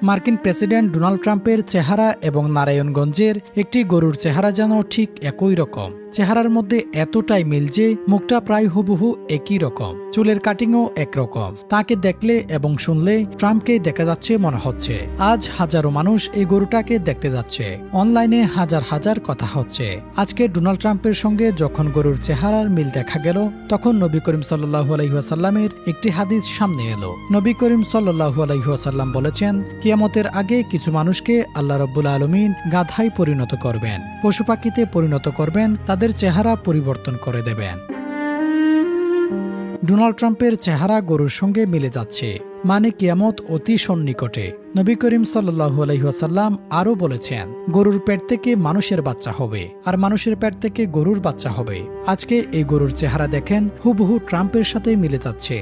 মার্কিন president Donald ট্রাম্পের চেহারা এবং নারায়ণগঞ্জের একটি গরুর চেহারা যেন ঠিক একই রকম। চেহারার মধ্যে এতটাই মিল যে মুখটা প্রায় হুবহু একই রকম, চুলের কাটিংও একরকম। তাকে দেখলে এবং শুনলে ট্রাম্পকেই দেখা যাচ্ছে মনে হচ্ছে। আজ হাজারো মানুষ এই গরুটাকে দেখতে যাচ্ছে, অনলাইনে হাজার হাজার কথা হচ্ছে। আজকে ডোনাল্ড ট্রাম্পের সঙ্গে যখন গরুর চেহারার মিল দেখা গেল, তখন নবী করিম সাল্লাল্লাহু আলাইহি ওয়াসাল্লামের একটি হাদিস সামনে এলো। নবী করিম সাল্লাল্লাহু আলাইহি ওয়াসাল্লাম বলেছেন, কিয়ামতের আগে কিছু মানুষকে আল্লাহ রাব্বুল আলামিন গাধায় পরিণত করবেন, পশু পাখিতে পরিণত করবেন, তাদের চেহারা পরিবর্তন করে দেবেন। ডোনাল্ড ট্রাম্পের চেহারা গরুর সঙ্গে মিলে যাচ্ছে, মানে কিয়ামত অতি সন্নিকটে। নবী করিম সাল্লাল্লাহু আলাইহি ওয়াসাল্লাম আরও বলেছেন, গরুর পেট থেকে মানুষের বাচ্চা হবে, আর মানুষের পেট থেকে গরুর বাচ্চা হবে। আজকে এই গরুর চেহারা দেখেন, হুবহু ট্রাম্পের সাথে মিলে যাচ্ছে।